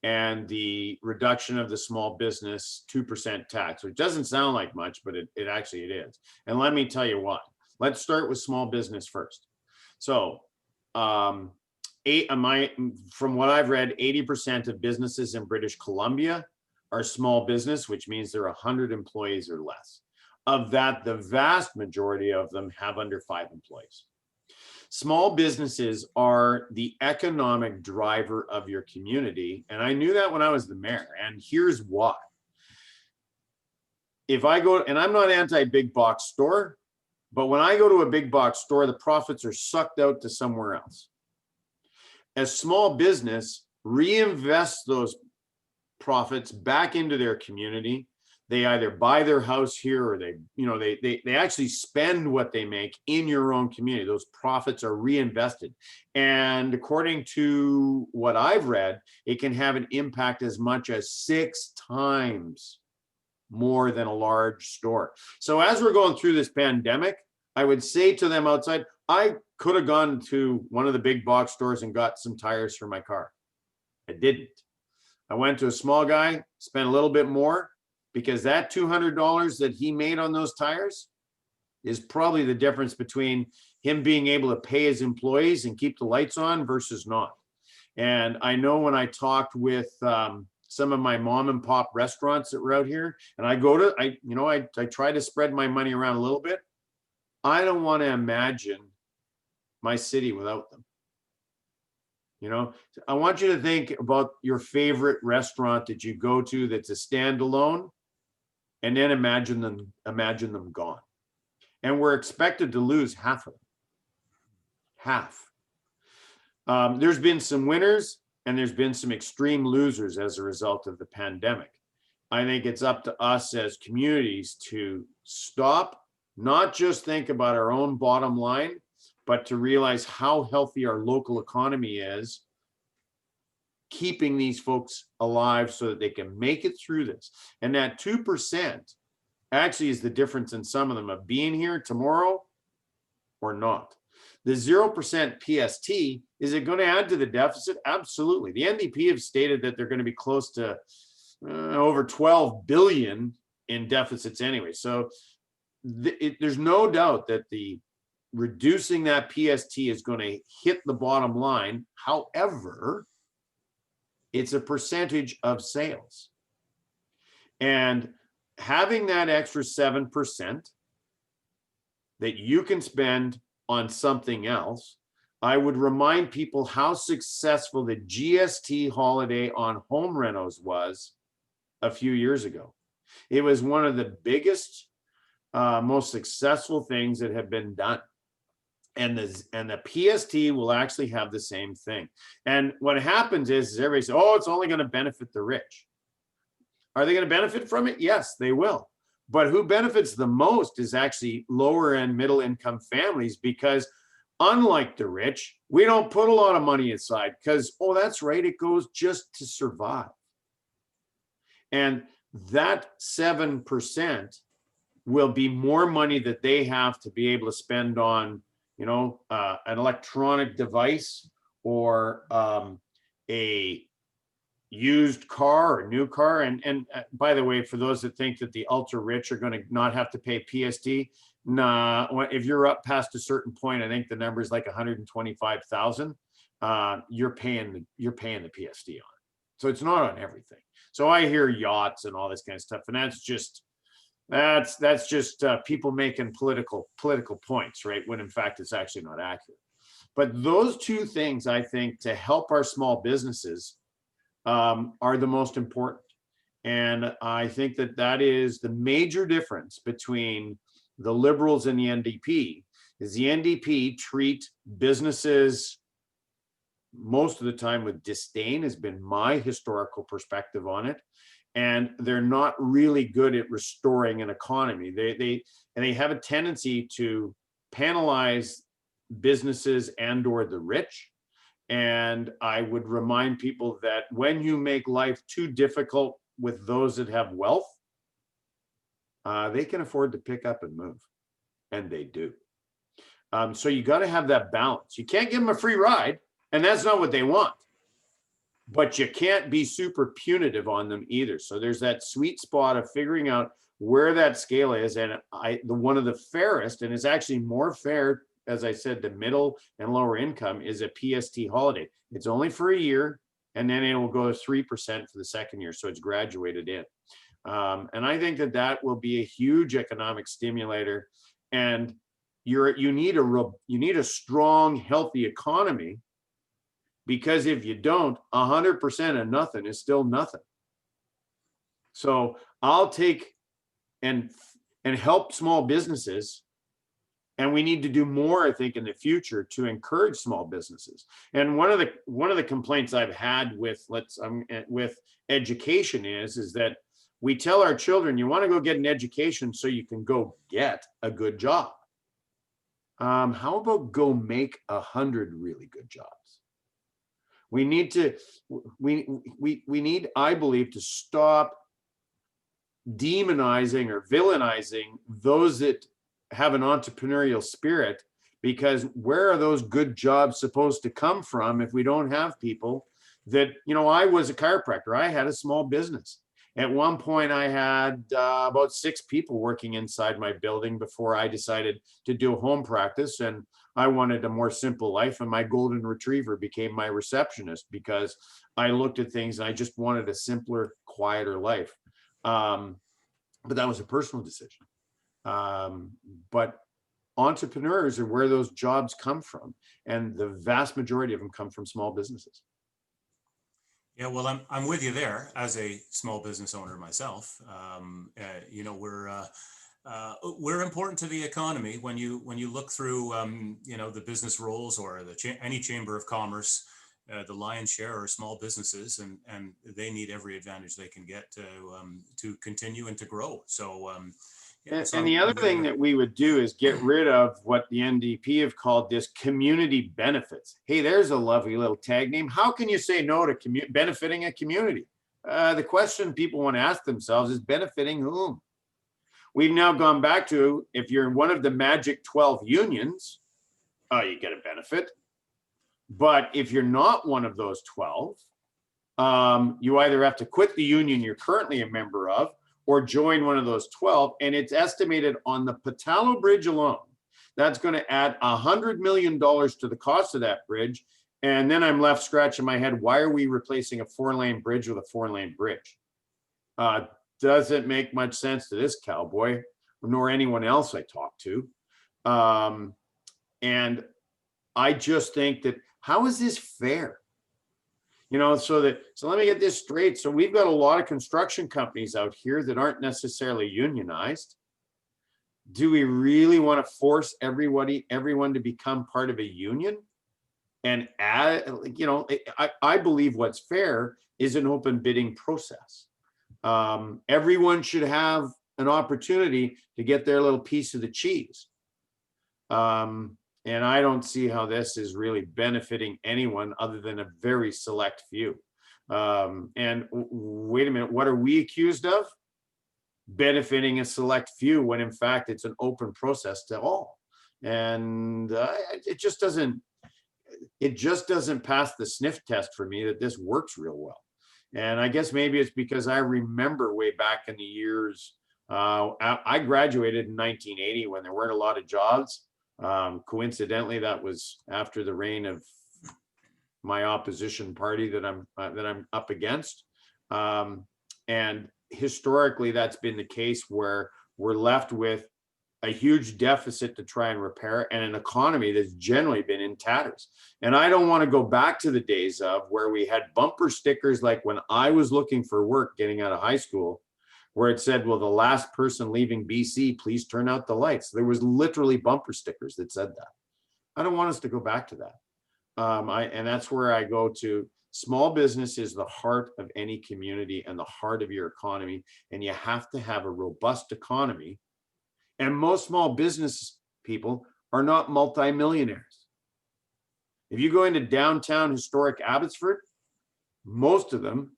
and the reduction of the small business 2% tax, which doesn't sound like much, but it actually is. And let me tell you why. Let's start with small business first. So from what I've read, 80% of businesses in British Columbia are small business, which means they're 100 employees or less. Of that, the vast majority of them have under 5 employees. Small businesses are the economic driver of your community. And I knew that when I was the mayor. And here's why. If I go, and I'm not anti-big box store, but when I go to a big box store, the profits are sucked out to somewhere else. As small business reinvest those profits back into their community, they either buy their house here or they actually spend what they make in your own community. Those profits are reinvested. And according to what I've read, it can have an impact as much as 6 times more than a large store. So as we're going through this pandemic, I would say to them outside, I could have gone to one of the big box stores and got some tires for my car. I didn't. I went to a small guy, spent a little bit more, because that $200 that he made on those tires is probably the difference between him being able to pay his employees and keep the lights on versus not. And I know when I talked with some of my mom and pop restaurants that were out here, and I try to spread my money around a little bit. I don't want to imagine my city without them. I want you to think about your favorite restaurant that you go to that's a standalone, and then imagine them gone. And we're expected to lose half of them. Half. There's been some winners and there's been some extreme losers as a result of the pandemic. I think it's up to us as communities to stop, not just think about our own bottom line, but to realize how healthy our local economy is, keeping these folks alive so that they can make it through this. And that 2% actually is the difference in some of them of being here tomorrow or not. The 0% PST, is it going to add to the deficit? Absolutely. The NDP have stated that they're going to be close to over 12 billion in deficits anyway. So there's no doubt that the reducing that PST is going to hit the bottom line. However, it's a percentage of sales. And having that extra 7% that you can spend on something else, I would remind people how successful the GST holiday on home renos was a few years ago. It was one of the biggest, most successful things that have been done. And the PST will actually have the same thing. And what happens is everybody says, oh, it's only going to benefit the rich. Are they going to benefit from it? Yes, they will. But who benefits the most is actually lower and middle income families, because unlike the rich, we don't put a lot of money aside because, oh, that's right, it goes just to survive. And that 7% will be more money that they have to be able to spend on, an electronic device, or a used car or new car. And by the way, for those that think that the ultra rich are going to not have to pay PST, nah, if you're up past a certain point, I think the number is like 125,000. You're paying the PST on it. So it's not on everything. So I hear yachts and all this kind of stuff, and that's just people making political points, right? When in fact it's actually not accurate. But those two things, I think, to help our small businesses are the most important. And I think that is the major difference between the Liberals and the NDP, is the NDP treat businesses most of the time with disdain, has been my historical perspective on it. And they're not really good at restoring an economy. They have a tendency to penalize businesses and or the rich. And I would remind people that when you make life too difficult with those that have wealth, they can afford to pick up and move, and they do. So you got to have that balance. You can't give them a free ride, and that's not what they want. But you can't be super punitive on them either. So there's that sweet spot of figuring out where that scale is. And one of the fairest, and it's actually more fair, as I said, the middle and lower income, is a PST holiday. It's only for a year, and then it will go to 3% for the second year. So it's graduated in. And I think that will be a huge economic stimulator. And you need a strong, healthy economy, because if you don't, 100% of nothing is still nothing. So I'll take and help small businesses. And we need to do more, I think, in the future to encourage small businesses. And one of the complaints I've had with education is that we tell our children, you want to go get an education so you can go get a good job. How about go make 100 really good jobs? We need, I believe, to stop demonizing or villainizing those that have an entrepreneurial spirit, because where are those good jobs supposed to come from if we don't have people that, I was a chiropractor. I had a small business. At one point, I had about 6 people working inside my building before I decided to do home practice. And I wanted a more simple life, and my golden retriever became my receptionist, because I looked at things and I just wanted a simpler, quieter life. But that was a personal decision. But entrepreneurs are where those jobs come from, and the vast majority of them come from small businesses. Yeah, well, I'm with you there as a small business owner myself. We're important to the economy. When you look through the business roles or any chamber of commerce, the lion's share are small businesses, and they need every advantage they can get to continue and to grow. So. And the other thing that we would do is get rid of what the NDP have called this community benefits. Hey, there's a lovely little tag name. How can you say no to benefiting a community? The question people want to ask themselves is, benefiting whom? We've now gone back to, if you're in one of the magic 12 unions, you get a benefit. But if you're not one of those 12, you either have to quit the union you're currently a member of, or join one of those 12. And it's estimated on the Patalo Bridge alone, that's going to add $100 million to the cost of that bridge. And then I'm left scratching my head, why are we replacing a 4-lane bridge with a 4-lane bridge? doesn't make much sense to this cowboy, nor anyone else I talk to. And I just think that, how is this fair? So let me get this straight. So we've got a lot of construction companies out here that aren't necessarily unionized. Do we really want to force everyone to become part of a union? And I believe what's fair is an open bidding process. Everyone should have an opportunity to get their little piece of the cheese. And I don't see how this is really benefiting anyone other than a very select few. And wait a minute, what are we accused of? Benefiting a select few, when in fact it's an open process to all. And it just doesn't pass the sniff test for me that this works real well. And I guess maybe it's because I remember way back in the years, I graduated in 1980 when there weren't a lot of jobs. Coincidentally, that was after the reign of my opposition party that I'm up against. And historically, that's been the case, where we're left with a huge deficit to try and repair, and an economy that's generally been in tatters. And I don't want to go back to the days of where we had bumper stickers, like when I was looking for work getting out of high school, where it said, well, the last person leaving BC, please turn out the lights. There was literally bumper stickers that said that. I don't want us to go back to that. And that's where I go to. Small business is the heart of any community and the heart of your economy. And you have to have a robust economy. And most small business people are not multimillionaires. If you go into downtown historic Abbotsford, most of them,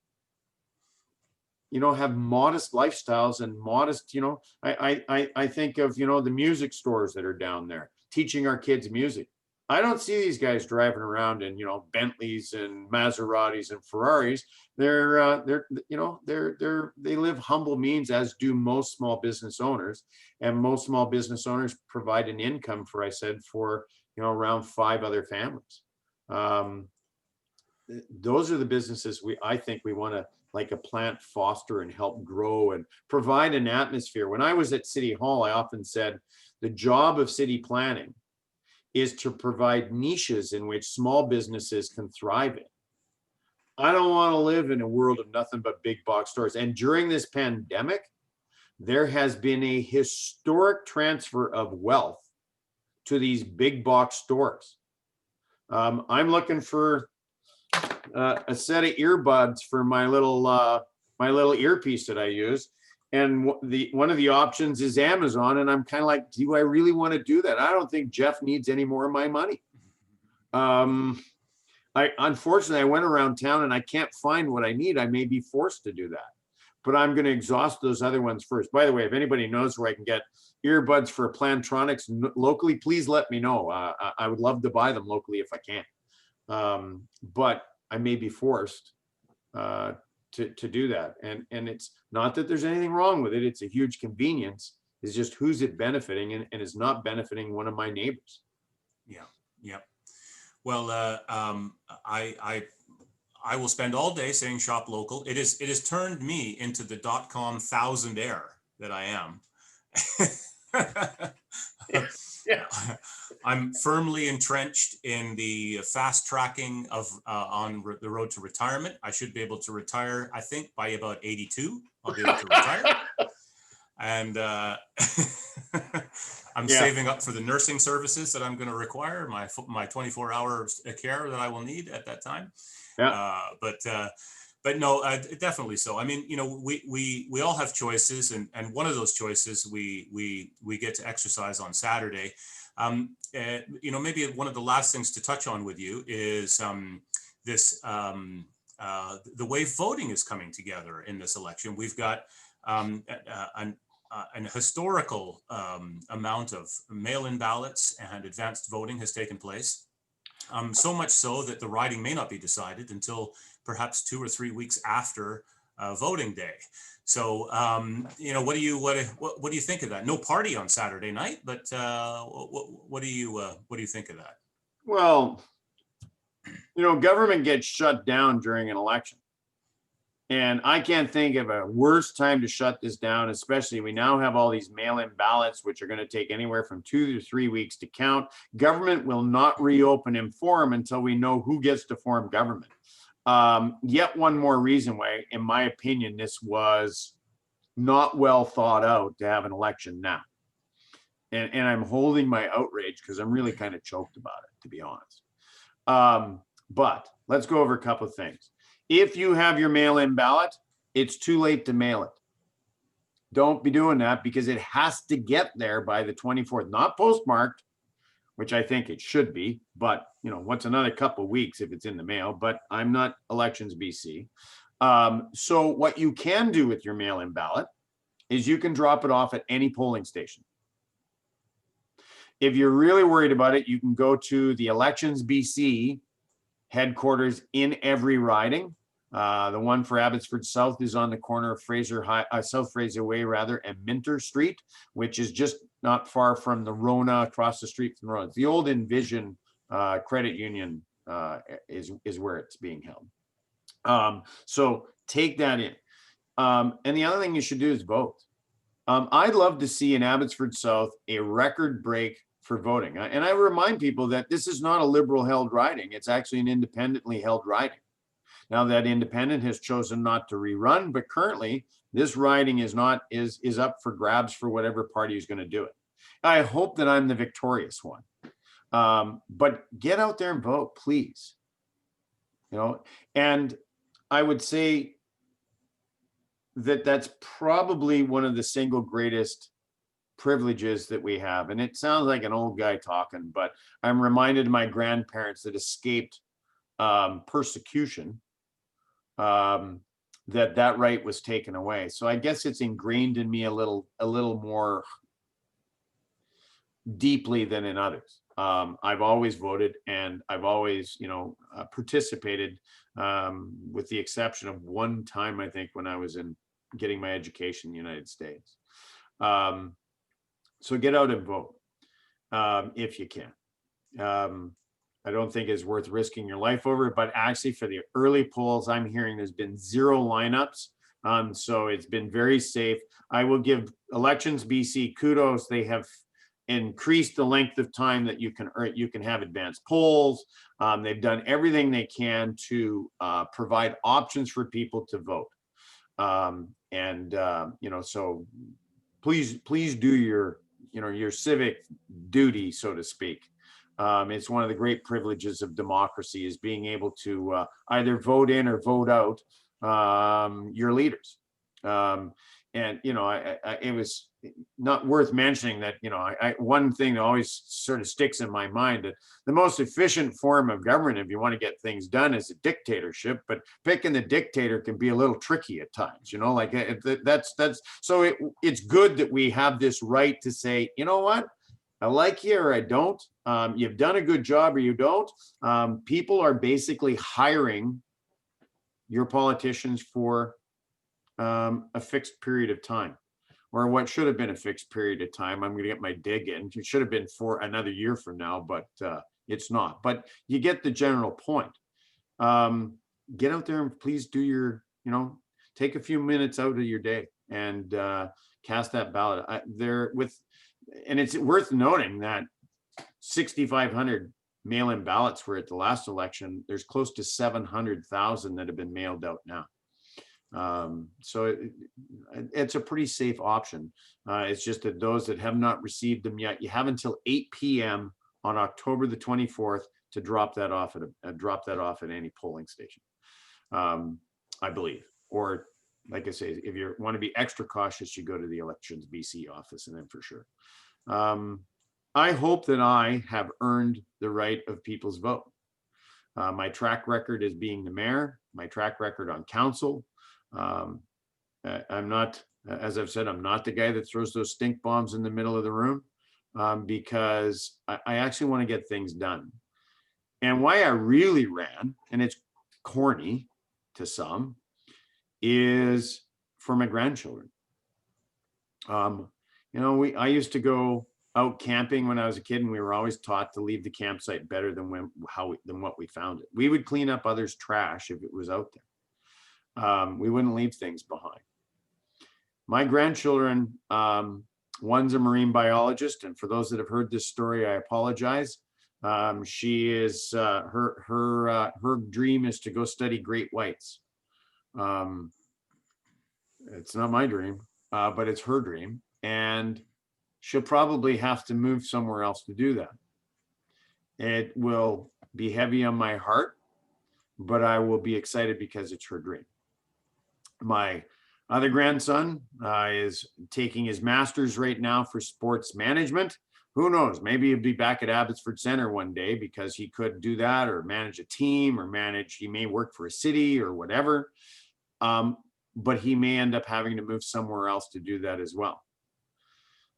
have modest lifestyles and modest, I think of, the music stores that are down there teaching our kids music. I don't see these guys driving around in, Bentleys and Maseratis and Ferraris. They live humble means, as do most small business owners. And most small business owners provide an income for around 5 other families. Those are the businesses I think we want to, like a plant, foster and help grow and provide an atmosphere. When I was at City Hall, I often said the job of city planning is to provide niches in which small businesses can thrive in. I don't want to live in a world of nothing but big box stores. And during this pandemic, there has been a historic transfer of wealth to these big box stores. I'm looking for a set of earbuds for my little earpiece that I use. And one of the options is Amazon. And I'm kind of like, do I really want to do that? I don't think Jeff needs any more of my money. Unfortunately, I went around town and I can't find what I need. I may be forced to do that, but I'm going to exhaust those other ones first. By the way, if anybody knows where I can get earbuds for Plantronics locally, please let me know. I would love to buy them locally if I can. But I may be forced to do that. And it's not that there's anything wrong with it. It's a huge convenience. It's just, who's it benefiting, and is not benefiting one of my neighbors. Yeah. Well, I will spend all day saying shop local. It has turned me into the .com thousandaire that I am. Yeah. I'm firmly entrenched in the fast tracking of on the road to retirement. I should be able to retire, I think, by about 82. I'll be able to retire. And I'm saving up for the nursing services that I'm going to require, my 24-hour care that I will need at that time. Yeah. But no, definitely so. I mean, we all have choices, and one of those choices we get to exercise on Saturday. Maybe one of the last things to touch on with you is the way voting is coming together in this election. We've got an historical amount of mail-in ballots, and advanced voting has taken place. So much so that the riding may not be decided until perhaps 2 or 3 weeks after voting day. So, what do you think of that? No party on Saturday night, but what do you think of that? Well, government gets shut down during an election. And I can't think of a worse time to shut this down, especially we now have all these mail-in ballots, which are going to take anywhere from 2 to 3 weeks to count. Government will not reopen and form until we know who gets to form government. Yet one more reason why, in my opinion, this was not well thought out to have an election now. And I'm holding my outrage because I'm really kind of choked about it, to be honest. But let's go over a couple of things. If you have your mail-in ballot, it's too late to mail it. Don't be doing that because it has to get there by the 24th, not postmarked, which I think it should be, but you know, what's another couple of weeks if it's in the mail, but I'm not Elections BC. So what you can do with your mail-in ballot is you can drop it off at any polling station. If you're really worried about it, you can go to the Elections BC headquarters in every riding. The one for Abbotsford South is on the corner of South Fraser Way and Minter Street, which is just not far from the Rona, across the street from the Rona. The old Envision Credit Union is where it's being held. So take that in. And the other thing you should do is vote. I'd love to see in Abbotsford South a record break for voting. And I remind people that this is not a liberal held riding. It's actually an independently held riding. Now that independent has chosen not to rerun, but currently this riding is up for grabs for whatever party is going to do it. I hope that I'm the victorious one. But get out there and vote, please. You know, and I would say that that's probably one of the single greatest privileges that we have. And it sounds like an old guy talking, but I'm reminded of my grandparents that escaped persecution, that right was taken away. So I guess it's ingrained in me a little more deeply than in others. I've always voted and I've always, participated, with the exception of one time, I think, when I was getting my education in the United States. So get out and vote if you can. I don't think it's worth risking your life over it, but actually for the early polls, I'm hearing there's been 0 lineups. So it's been very safe. I will give Elections BC kudos. They have increased the length of time that you can have advanced polls. They've done everything they can to provide options for people to vote. So please do your civic duty, so to speak. It's one of the great privileges of democracy, is being able to either vote in or vote out your leaders. It was not worth mentioning that, one thing that always sort of sticks in my mind, that the most efficient form of government, if you want to get things done, is a dictatorship, but picking the dictator can be a little tricky at times, it's good that we have this right to say, you know what, I like you or I don't. You've done a good job or you don't. People are basically hiring your politicians for a fixed period of time, or what should have been a fixed period of time. I'm going to get my dig in. It should have been for another year from now, but it's not. But you get the general point. Get out there and please do take a few minutes out of your day and cast that ballot. And it's worth noting that 6,500 mail-in ballots were at the last election. There's close to 700,000 that have been mailed out now. So it's a pretty safe option. It's just that those that have not received them yet, you have until 8 p.m. on October the 24th to drop that off at any polling station, I believe. Or like I say, if you want to be extra cautious, you go to the Elections BC office, and then for sure. I hope that I have earned the right of people's vote. My track record as being the mayor, my track record on council. I'm not, as I've said, I'm not the guy that throws those stink bombs in the middle of the room, because I actually want to get things done. And why I really ran, and it's corny to some, is for my grandchildren. I used to go out camping when I was a kid, and we were always taught to leave the campsite better than what we found it. We would clean up others' trash if it was out there. We wouldn't leave things behind. My grandchildren, one's a marine biologist, and for those that have heard this story, I apologize. She is her dream is to go study great whites. It's not my dream, but it's her dream, and she'll probably have to move somewhere else to do that. It will be heavy on my heart, but I will be excited because it's her dream. My other grandson is taking his master's right now for sports management. Who knows? Maybe he'll be back at Abbotsford Center one day because he could do that, or manage a team, or he may work for a city or whatever. But he may end up having to move somewhere else to do that as well.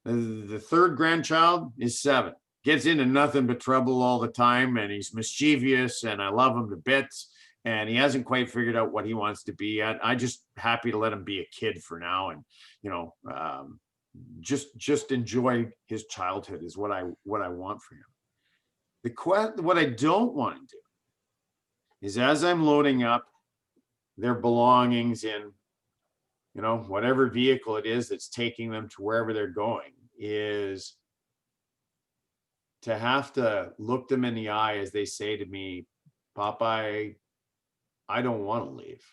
The third grandchild is 7. Gets into nothing but trouble all the time, and he's mischievous, and I love him to bits, and he hasn't quite figured out what he wants to be at. I just happy to let him be a kid for now, and just enjoy his childhood is what I want for him. What I don't want to do is, as I'm loading up their belongings in whatever vehicle it is that's taking them to wherever they're going, is to have to look them in the eye as they say to me, Papa, I don't want to leave,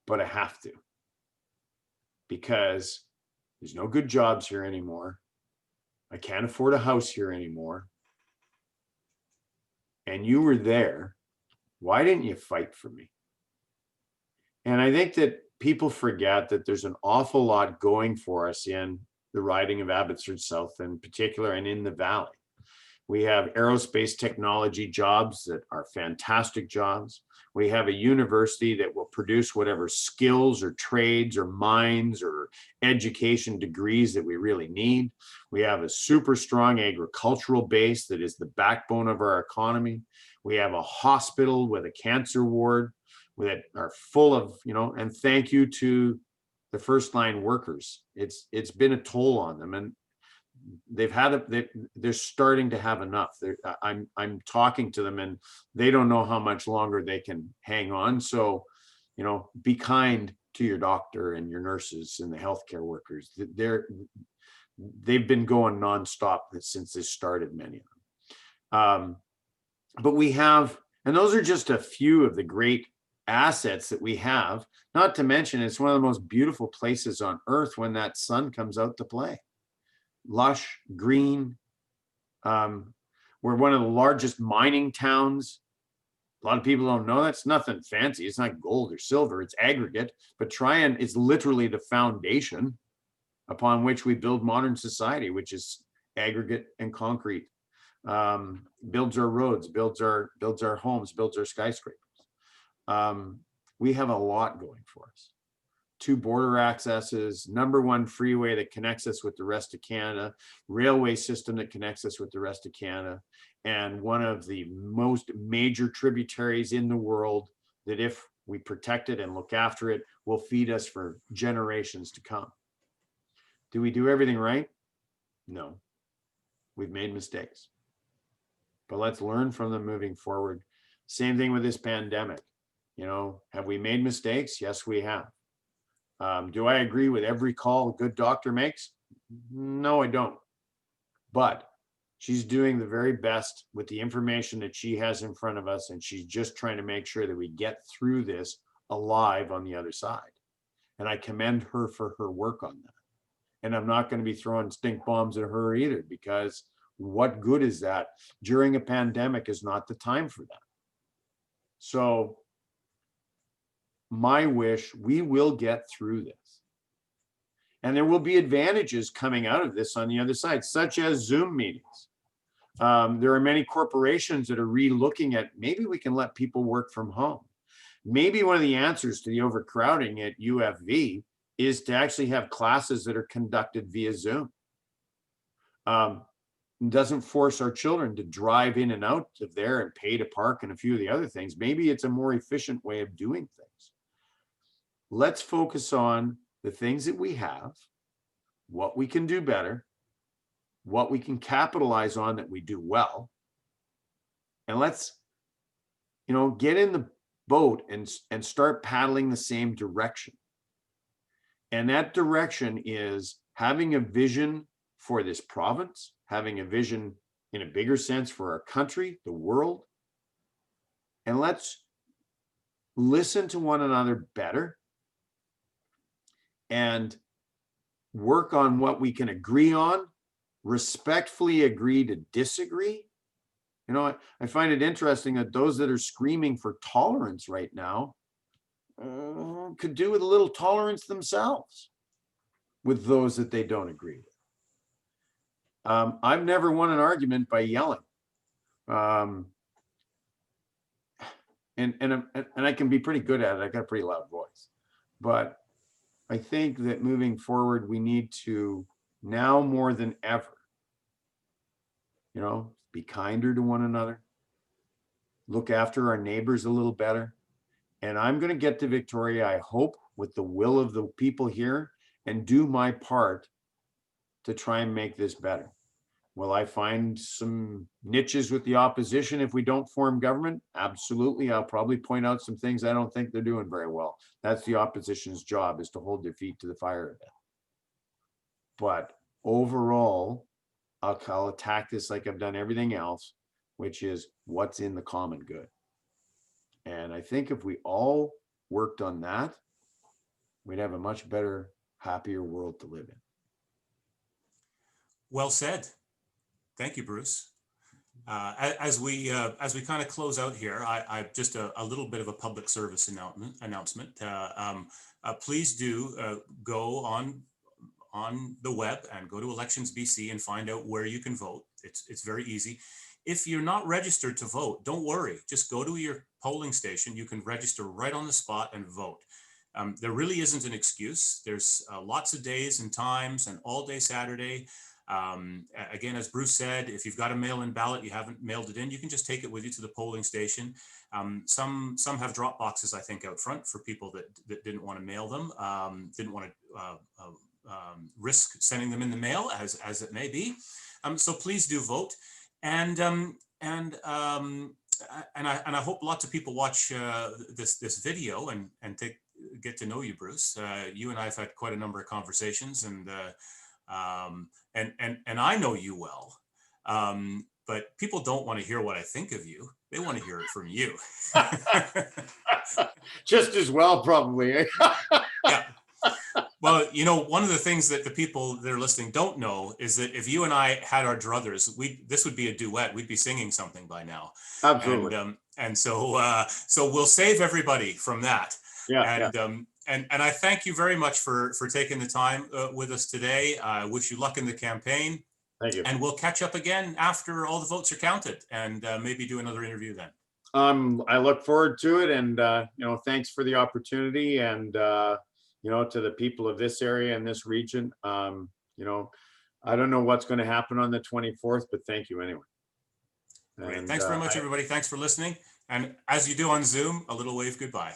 but I have to, because there's no good jobs here anymore. I can't afford a house here anymore. And you were there. Why didn't you fight for me? And I think that people forget that there's an awful lot going for us in the riding of Abbotsford South in particular, and in the valley. We have aerospace technology jobs that are fantastic jobs. We have a university that will produce whatever skills or trades or mines or education degrees that we really need. We have a super strong agricultural base that is the backbone of our economy. We have a hospital with a cancer ward that are full of, and thank you to the first line workers. It's been a toll on them, and they're starting to have enough. I'm talking to them, and they don't know how much longer they can hang on. So, be kind to your doctor and your nurses and the healthcare workers. They've been going nonstop since this started, many of them. But we have, and those are just a few of the great assets that we have, not to mention it's one of the most beautiful places on earth when that sun comes out to play. Lush, green. We're one of the largest mining towns. A lot of people don't know that's nothing fancy. It's not gold or silver, it's aggregate, but it's literally the foundation upon which we build modern society, which is aggregate and concrete. Builds our roads, builds our homes, builds our skyscrapers. We have a lot going for us. 2 border accesses, #1 freeway that connects us with the rest of Canada, railway system that connects us with the rest of Canada, and one of the most major tributaries in the world that, if we protect it and look after it, will feed us for generations to come. Do we do everything right? No. We've made mistakes. But let's learn from them moving forward. Same thing with this pandemic. Have we made mistakes? Yes, we have. Do I agree with every call a good doctor makes? No, I don't. But she's doing the very best with the information that she has in front of us, and she's just trying to make sure that we get through this alive on the other side. And I commend her for her work on that. And I'm not going to be throwing stink bombs at her either, because what good is that? During a pandemic is not the time for that. So my wish, we will get through this. And there will be advantages coming out of this on the other side, such as Zoom meetings. There are many corporations that are re-looking at, maybe we can let people work from home. Maybe one of the answers to the overcrowding at UFV is to actually have classes that are conducted via Zoom. Doesn't force our children to drive in and out of there and pay to park and a few of the other things. Maybe it's a more efficient way of doing things. Let's focus on the things that we have, what we can do better, what we can capitalize on that we do well. And let's, get in boat and start paddling the same direction. And that direction is having a vision for this province, having a vision in a bigger sense for our country, the world. And let's listen to one another better and work on what we can agree on, respectfully agree to disagree. You know, I find it interesting that those that are screaming for tolerance right now could do with a little tolerance themselves with those that they don't agree with. I've never won an argument by yelling. And I can be pretty good at it. I got a pretty loud voice. But I think that moving forward, we need to, now more than ever, you know, be kinder to one another, look after our neighbors a little better. And I'm going to get to Victoria, I hope, with the will of the people here, and do my part to try and make this better. Will I find some niches with the opposition if we don't form government? Absolutely. I'll probably point out some things I don't think they're doing very well. That's the opposition's job, is to hold their feet to the fire a bit. But overall, I'll attack this like I've done everything else, which is what's in the common good. And I think if we all worked on that, we'd have a much better, happier world to live in. Well said. Thank you, Bruce. As we kind of close out here, I just a little bit of a public service announcement. Please do go on the web and go to Elections BC and find out where you can vote. It's very easy. If you're not registered to vote, don't worry. Just go to your polling station. You can register right on the spot and vote. There really isn't an excuse. There's lots of days and times, and all day Saturday. Again, as Bruce said, if you've got a mail-in ballot, you haven't mailed it in, you can just take it with you to the polling station. Some have drop boxes, I think, out front for people that didn't want to mail them, didn't want to risk sending them in the mail, as it may be. So please do vote, and I hope lots of people watch this video and get to know you, Bruce. You and I have had quite a number of conversations, and I know you well, but people don't want to hear what I think of you. They want to hear it from you. Just as well, probably. Yeah. Well, you know, one of the things that the people that are listening don't know is that if you and I had our druthers, this would be a duet. We'd be singing something by now. Absolutely. And so we'll save everybody from that. Yeah. And I thank you very much for taking the time with us today. I wish you luck in the campaign. Thank you. And we'll catch up again after all the votes are counted, and maybe do another interview then. I look forward to it, and you know, thanks for the opportunity, and you know, to the people of this area and this region. You know, I don't know what's going to happen on the 24th, but thank you anyway. Great. Thanks very much, everybody. Thanks for listening. And as you do on Zoom, a little wave goodbye.